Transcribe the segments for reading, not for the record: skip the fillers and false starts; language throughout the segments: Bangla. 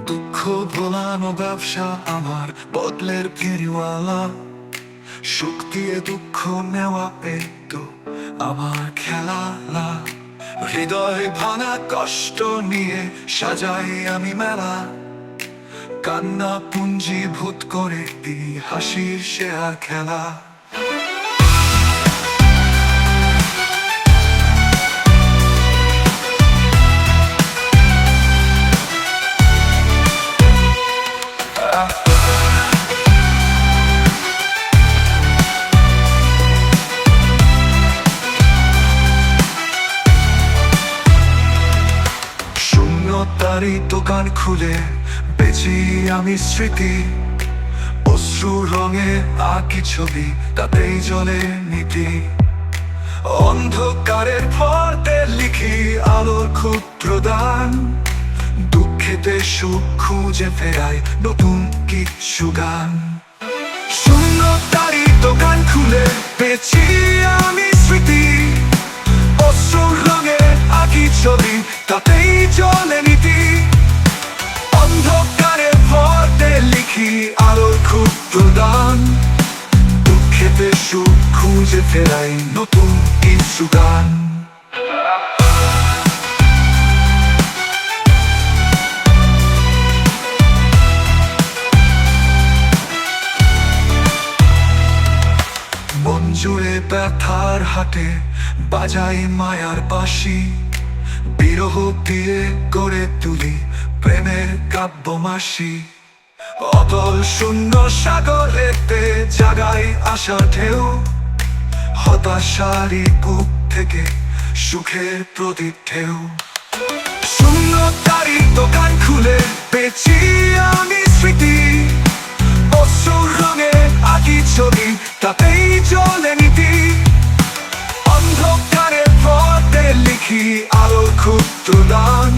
দুঃখ ভোলানো ব্যবসা আমার বদলের ফেরিওয়ালা, সুখ দিয়ে দুঃখ নেওয়া একটু আমার খেলা। হৃদয় ভাঙা কষ্ট নিয়ে সাজাই আমি মেলা, কান্না পুঞ্জীভূত করে দিই হাসির শেয়ার খেলা। শূন্যতারই দোকান খুলে বেচি আমি স্মৃতি, অশ্রু রঙে আঁকি ছবি, তাতেই জ্বলে নীতি। অন্ধকারের পর্দে লিখি আলোর ক্ষুদ্র দান, দুঃখেতে সুখ খুঁজে ফেরাই নতুন কিছু গান। শূন্যতারই দোকান খুলে বেচি আমি স্মৃতি, অশ্রু রঙে আঁকি ছবি, তাতেই জ্বলে নীতি। অন্ধকারে পর্দে লিখি আলোর ক্ষুদ্র দান, দুঃখেতে সুখ খুঁজে ফেরাই নতুন কিছু গান। মন জুড়ে ব্যথার হাটে বাজাই মায়ার বাঁশি, বিরহ দিয়ে গড়ে তুলি প্রেমের কাব্যমাসি। অতল শূন্য সাগরেতে জাগাই আশার ঢেউ, হতাশারি বুক থেকে সুখের প্রদীপ ঢেউ। শূন্যতারই দোকান খুলে বেচি আমি স্মৃতি, অশ্রুর রঙে আঁকি ছবি, তাতেই জ্বলে নীতি। অন্ধকারে পথে লিখি আলোর ক্ষুদ্র দান,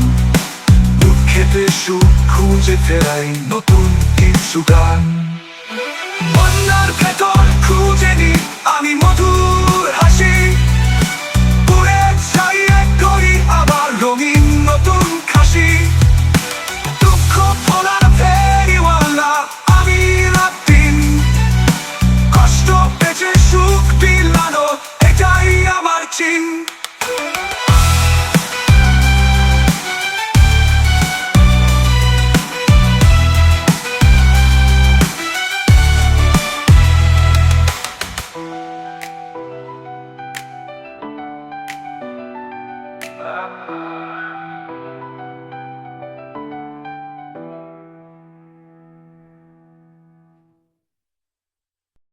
দুঃখেতে সুখ খুঁজে ফেরাই নতুন কিছু গান। বন্যার ভেতর খুঁজে নি আমি মধুর হাসি, পুরে ছাইয়ে করি আবার রঙিন নতুন খাসি। দুঃখ ভোলার ফেরিওয়ালা আমি রাত দিন, কষ্ট পেছে সুখ বিলানো এটাই আমার চিন।